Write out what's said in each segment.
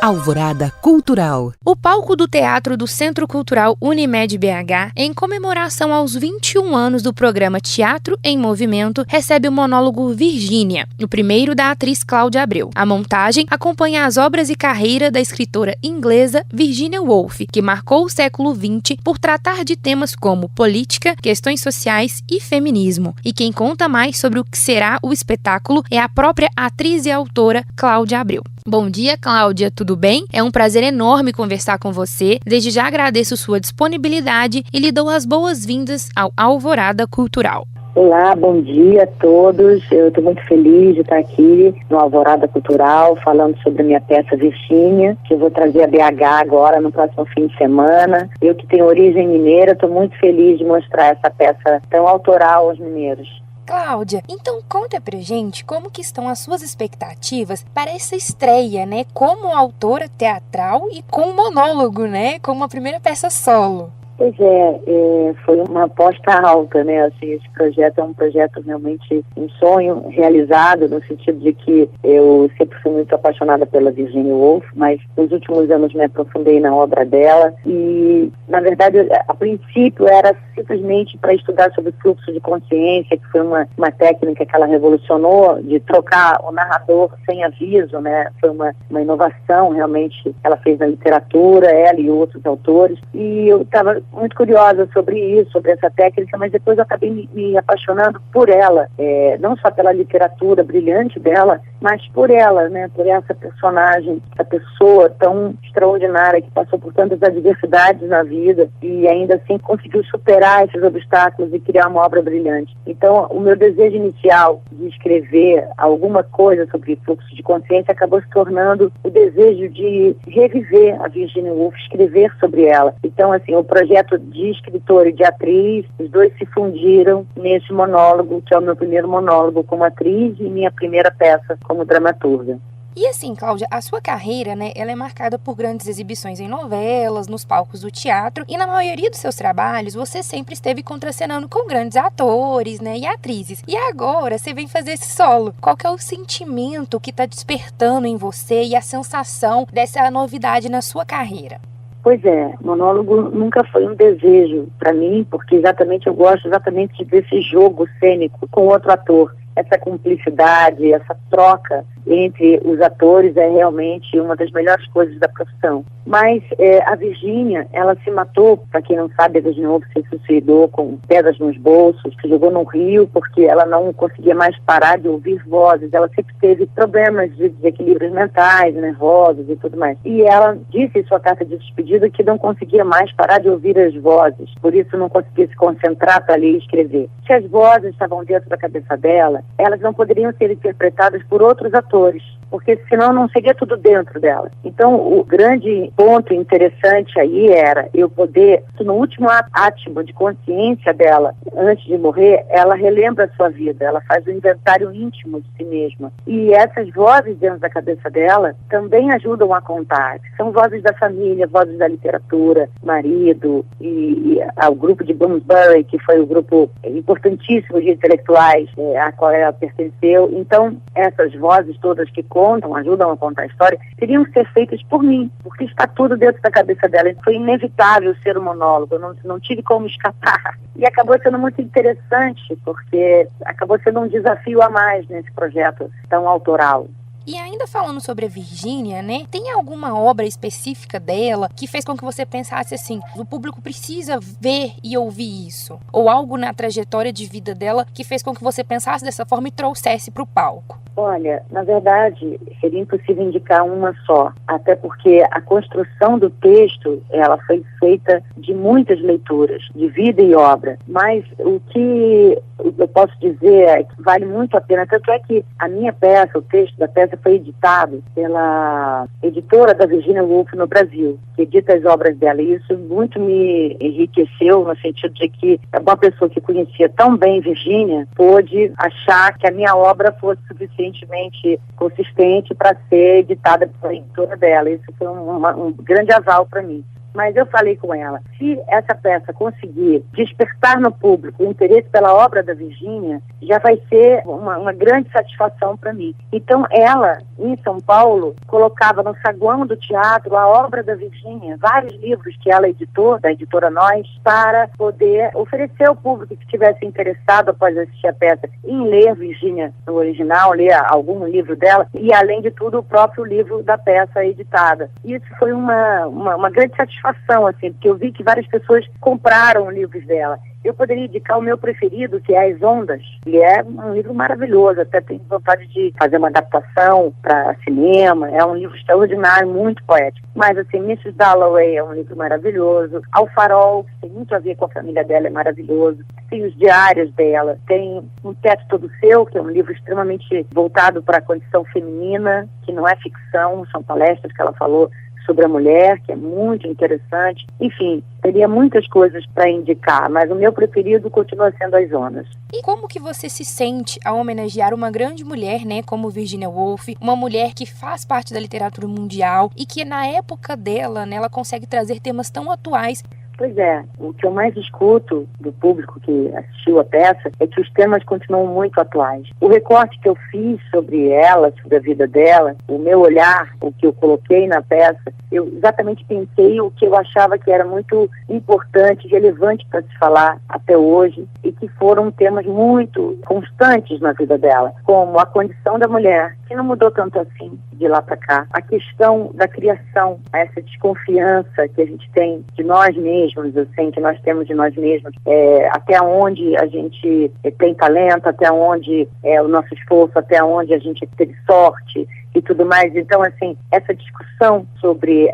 Alvorada Cultural. O palco do Teatro do Centro Cultural Unimed BH, em comemoração aos 21 anos do programa Teatro em Movimento, recebe o monólogo Virgínia, o primeiro da atriz Cláudia Abreu. A montagem acompanha as obras e carreira da escritora inglesa Virginia Woolf, que marcou o século XX por tratar de temas como política, questões sociais e feminismo. E quem conta mais sobre o que será o espetáculo é a própria atriz e autora Cláudia Abreu. Bom dia, Cláudia, tudo bem? É um prazer enorme conversar com você. Desde já agradeço sua disponibilidade e lhe dou as boas-vindas ao Alvorada Cultural. Olá, bom dia a todos. Eu estou muito feliz de estar aqui no Alvorada Cultural, falando sobre a minha peça Virgínia, que eu vou trazer a BH agora no próximo fim de semana. Eu que tenho origem mineira, estou muito feliz de mostrar essa peça tão autoral aos mineiros. Cláudia, então conta pra gente como que estão as suas expectativas para essa estreia, né? Como autora teatral e com monólogo, né? Com uma primeira peça solo. Pois foi uma aposta alta, né? Assim, esse projeto é um projeto realmente um sonho realizado, no sentido de que eu sempre fui muito apaixonada pela Virginia Woolf, mas nos últimos anos me aprofundei na obra dela e, na verdade, a princípio era simplesmente para estudar sobre fluxo de consciência, que foi uma técnica que ela revolucionou, de trocar o narrador sem aviso, né? Foi uma inovação realmente que ela fez na literatura, ela e outros autores, e eu estava muito curiosa sobre isso, sobre essa técnica, mas depois eu acabei me apaixonando por ela, não só pela literatura brilhante dela, mas por ela, né, por essa personagem, essa pessoa tão extraordinária que passou por tantas adversidades na vida e ainda assim conseguiu superar esses obstáculos e criar uma obra brilhante. Então, o meu desejo inicial de escrever alguma coisa sobre fluxo de consciência acabou se tornando o desejo de reviver a Virginia Woolf, escrever sobre ela. Então, assim, o projeto de escritora e de atriz, os dois se fundiram nesse monólogo, que é o meu primeiro monólogo como atriz e minha primeira peça como dramaturga. E assim, Cláudia, a sua carreira, né, ela é marcada por grandes exibições em novelas, nos palcos do teatro, e na maioria dos seus trabalhos você sempre esteve contracenando com grandes atores, né, e atrizes. E agora você vem fazer esse solo. Qual que é o sentimento que está despertando em você e a sensação dessa novidade na sua carreira? Pois é, monólogo nunca foi um desejo para mim, porque eu gosto exatamente desse jogo cênico com outro ator. Essa cumplicidade, essa troca entre os atores é realmente uma das melhores coisas da profissão. Mas a Virgínia, ela se matou, para quem não sabe, a Virginia Woolf se suicidou com pedras nos bolsos, se jogou no rio porque ela não conseguia mais parar de ouvir vozes. Ela sempre teve problemas de desequilíbrios mentais, nervosos e tudo mais. E ela disse em sua carta de despedida que não conseguia mais parar de ouvir as vozes, por isso não conseguia se concentrar para ler e escrever. Se as vozes estavam dentro da cabeça dela, elas não poderiam ser interpretadas por outros atores, porque senão não seria tudo dentro dela. Então, o grande ponto interessante aí era eu poder, no último átimo de consciência dela, antes de morrer, ela relembra a sua vida, ela faz um inventário íntimo de si mesma. E essas vozes dentro da cabeça dela também ajudam a contar. São vozes da família, vozes da literatura, marido e o grupo de Bloomsbury, que foi o grupo importantíssimo de intelectuais a qual ela pertenceu. Então, essas vozes todas que contam, ajudam a contar a história, teriam que ser feitas por mim, porque está tudo dentro da cabeça dela. Foi inevitável ser um monólogo, eu não tive como escapar. E acabou sendo muito interessante, porque acabou sendo um desafio a mais nesse projeto tão autoral. E ainda falando sobre a Virgínia, né? Tem alguma obra específica dela que fez com que você pensasse assim, o público precisa ver e ouvir isso? Ou algo na trajetória de vida dela que fez com que você pensasse dessa forma e trouxesse para o palco? Olha, na verdade, seria impossível indicar uma só, até porque a construção do texto, ela foi feita de muitas leituras, de vida e obra, mas o que eu posso dizer é que vale muito a pena, tanto é que a minha peça, o texto da peça foi editado pela editora da Virginia Woolf no Brasil, que edita as obras dela, e isso muito me enriqueceu, no sentido de que uma pessoa que conhecia tão bem Virginia pôde achar que a minha obra fosse suficientemente consistente para ser editada pela editora dela. Isso foi um grande aval para mim. Mas eu falei com ela, se essa peça conseguir despertar no público o interesse pela obra da Virgínia, já vai ser uma grande satisfação para mim. Então ela, em São Paulo, colocava no saguão do teatro a obra da Virgínia, vários livros que ela editou, da editora Nós, para poder oferecer ao público que estivesse interessado após assistir a peça em ler Virgínia no original, ler algum livro dela, e além de tudo o próprio livro da peça editada. Isso foi uma grande satisfação, assim, porque eu vi que várias pessoas compraram livros dela. Eu poderia indicar o meu preferido, que é As Ondas, que é um livro maravilhoso, até tenho vontade de fazer uma adaptação para cinema, é um livro extraordinário, muito poético. Mas, assim, Mrs. Dalloway é um livro maravilhoso, Ao Farol, que tem muito a ver com a família dela, é maravilhoso. Tem os diários dela, tem Um Teto Todo Seu, que é um livro extremamente voltado para a condição feminina, que não é ficção, são palestras que ela falou sobre a mulher, que é muito interessante. Enfim, teria muitas coisas para indicar, mas o meu preferido continua sendo As Ondas. E como que você se sente ao homenagear uma grande mulher, né, como Virginia Woolf, uma mulher que faz parte da literatura mundial e que na época dela, né, ela consegue trazer temas tão atuais? Pois é, o que eu mais escuto do público que assistiu a peça é que os temas continuam muito atuais. O recorte que eu fiz sobre ela, sobre a vida dela, o meu olhar, o que eu coloquei na peça, eu exatamente pensei o que eu achava que era muito importante, relevante para se falar até hoje, e que foram temas muito constantes na vida dela, como a condição da mulher, que não mudou tanto assim de lá para cá, a questão da criação, essa desconfiança que a gente tem de nós mesmos, assim, que nós temos de nós mesmos, até onde a gente tem talento, até onde o nosso esforço, até onde a gente teve sorte e tudo mais. Então, assim, essa discussão sobre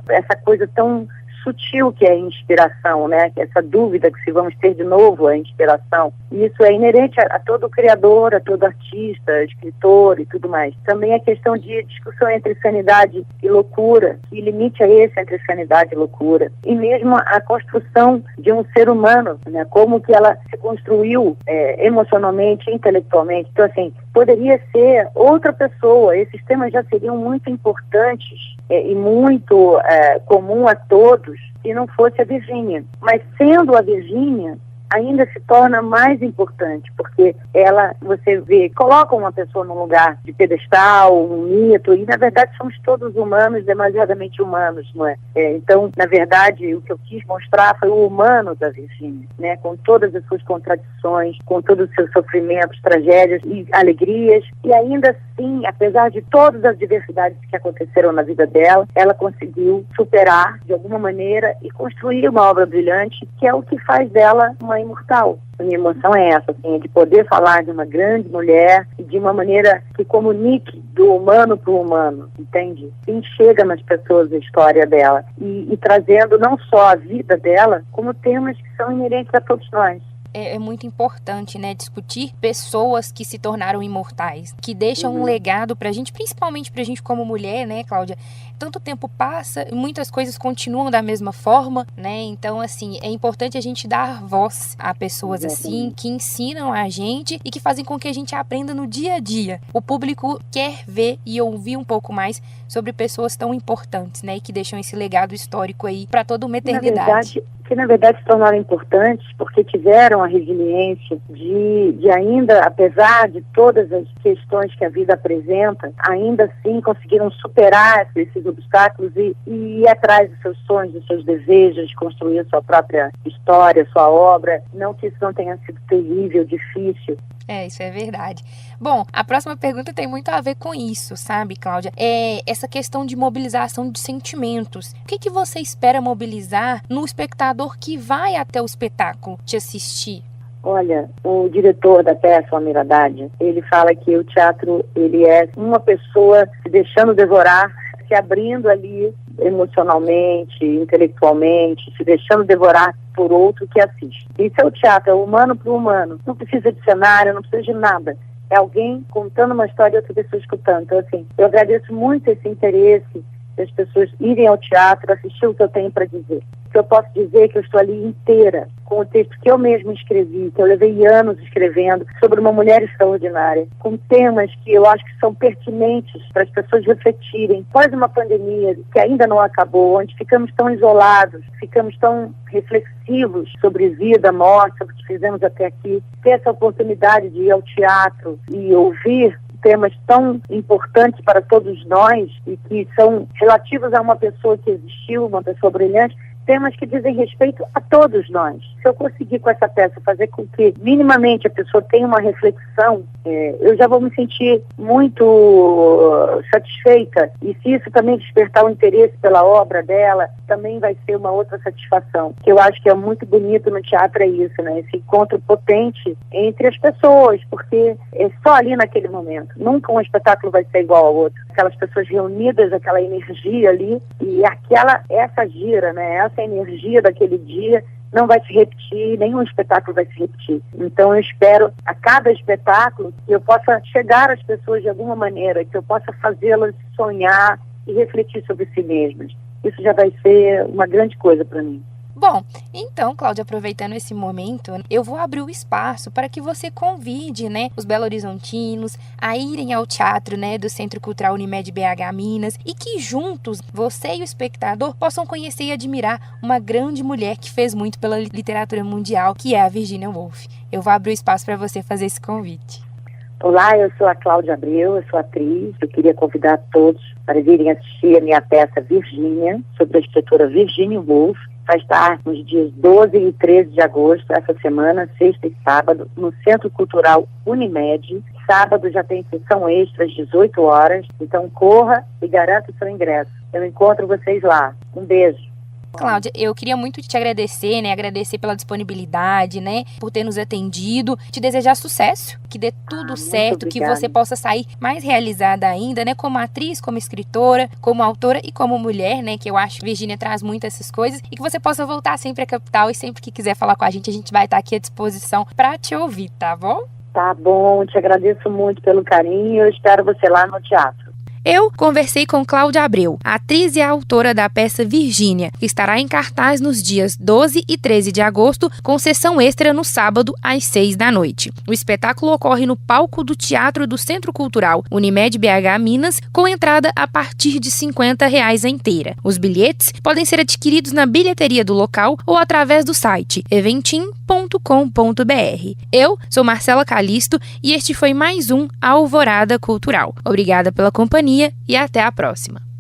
essa coisa tão sutil que é a inspiração, né? Essa dúvida que se vamos ter de novo a inspiração. Isso é inerente a todo criador, a todo artista, escritor e tudo mais. Também a questão de discussão entre sanidade e loucura, que limite é esse entre sanidade e loucura. E mesmo a construção de um ser humano, né? Como que ela se construiu emocionalmente, intelectualmente. Então, assim, poderia ser outra pessoa. Esses temas já seriam muito importantes e muito comum a todos se não fosse a Virgínia. Mas sendo a Virgínia, ainda se torna mais importante, porque ela, você vê, coloca uma pessoa num lugar de pedestal, um mito, e na verdade somos todos humanos, demasiadamente humanos, não é? Então, na verdade, o que eu quis mostrar foi o humano da Virgínia, né? Com todas as suas contradições, com todos os seus sofrimentos, tragédias e alegrias, e ainda assim, apesar de todas as diversidades que aconteceram na vida dela, ela conseguiu superar de alguma maneira e construir uma obra brilhante, que é o que faz dela uma imortal. A minha emoção é essa, assim, de poder falar de uma grande mulher e de uma maneira que comunique do humano para o humano, entende? Que chega nas pessoas a história dela e trazendo não só a vida dela, como temas que são inerentes a todos nós. É muito importante, né, discutir pessoas que se tornaram imortais, que deixam um legado pra gente, principalmente pra gente como mulher, né, Cláudia? Tanto tempo passa e muitas coisas continuam da mesma forma, né? Então, assim, é importante a gente dar voz a pessoas assim, que ensinam a gente e que fazem com que a gente aprenda no dia a dia. O público quer ver e ouvir um pouco mais sobre pessoas tão importantes, né, e que deixam esse legado histórico aí pra toda uma eternidade. Que na verdade se tornaram importantes porque tiveram a resiliência de ainda, apesar de todas as questões que a vida apresenta, ainda assim conseguiram superar esses obstáculos e ir atrás dos seus sonhos, dos seus desejos, construir a sua própria história, sua obra. Não que isso não tenha sido terrível, difícil. Isso é verdade. Bom, a próxima pergunta tem muito a ver com isso, sabe, Cláudia? Essa questão de mobilização de sentimentos. O que você espera mobilizar no espectador que vai até o espetáculo te assistir? Olha, o diretor da peça, o Amir Haddad, ele fala que o teatro, ele é uma pessoa se deixando devorar, se abrindo ali emocionalmente, intelectualmente, se deixando devorar por outro que assiste. Isso é o teatro, é o humano para o humano. Não precisa de cenário, não precisa de nada. É alguém contando uma história e outra pessoa escutando. Então, assim, eu agradeço muito esse interesse das pessoas irem ao teatro, assistir o que eu tenho para dizer. O que eu posso dizer é que eu estou ali inteira, com o texto que eu mesma escrevi, que eu levei anos escrevendo, sobre uma mulher extraordinária, com temas que eu acho que são pertinentes para as pessoas refletirem. Após uma pandemia que ainda não acabou, onde ficamos tão isolados, ficamos tão reflexivos sobre vida, morte, sobre o que fizemos até aqui, ter essa oportunidade de ir ao teatro e ouvir temas tão importantes para todos nós e que são relativos a uma pessoa que existiu, uma pessoa brilhante, temas que dizem respeito a todos nós. Se eu conseguir com essa peça fazer com que minimamente a pessoa tenha uma reflexão, eu já vou me sentir muito satisfeita. E se isso também despertar o interesse pela obra dela, também vai ser uma outra satisfação. Que eu acho que é muito bonito no teatro é isso, né? Esse encontro potente entre as pessoas, porque é só ali naquele momento. Nunca um espetáculo vai ser igual ao outro. Aquelas pessoas reunidas, aquela energia ali, e essa gira, né? Essa energia daquele dia não vai se repetir, nenhum espetáculo vai se repetir. Então eu espero a cada espetáculo que eu possa chegar às pessoas de alguma maneira, que eu possa fazê-las sonhar e refletir sobre si mesmas. Isso já vai ser uma grande coisa para mim. Bom, então, Cláudia, aproveitando esse momento, eu vou abrir o espaço para que você convide, os belo-horizontinos a irem ao teatro, do Centro Cultural Unimed BH Minas e que juntos, você e o espectador, possam conhecer e admirar uma grande mulher que fez muito pela literatura mundial, que é a Virginia Woolf. Eu vou abrir o espaço para você fazer esse convite. Olá, eu sou a Cláudia Abreu, eu sou atriz. Eu queria convidar todos para virem assistir a minha peça Virgínia, sobre a escritora Virginia Woolf. Vai estar nos dias 12 e 13 de agosto, essa semana, sexta e sábado, no Centro Cultural Unimed. Sábado já tem sessão extra às 18 horas, então corra e garanta o seu ingresso. Eu encontro vocês lá. Um beijo. Cláudia, eu queria muito te agradecer, agradecer pela disponibilidade, por ter nos atendido, te desejar sucesso, que dê tudo certo, que você possa sair mais realizada ainda, como atriz, como escritora, como autora e como mulher, que eu acho que Virginia traz muito essas coisas, e que você possa voltar sempre à capital e sempre que quiser falar com a gente vai estar aqui à disposição para te ouvir, tá bom? Tá bom, te agradeço muito pelo carinho e eu espero você lá no teatro. Eu conversei com Cláudia Abreu, atriz e autora da peça Virgínia, que estará em cartaz nos dias 12 e 13 de agosto, com sessão extra no sábado, às 6 da noite. O espetáculo ocorre no palco do Teatro do Centro Cultural Unimed BH Minas, com entrada a partir de R$ 50 a inteira. Os bilhetes podem ser adquiridos na bilheteria do local ou através do site eventim.com.br. Eu sou Marcela Calisto e este foi mais um Alvorada Cultural. Obrigada pela companhia e até a próxima.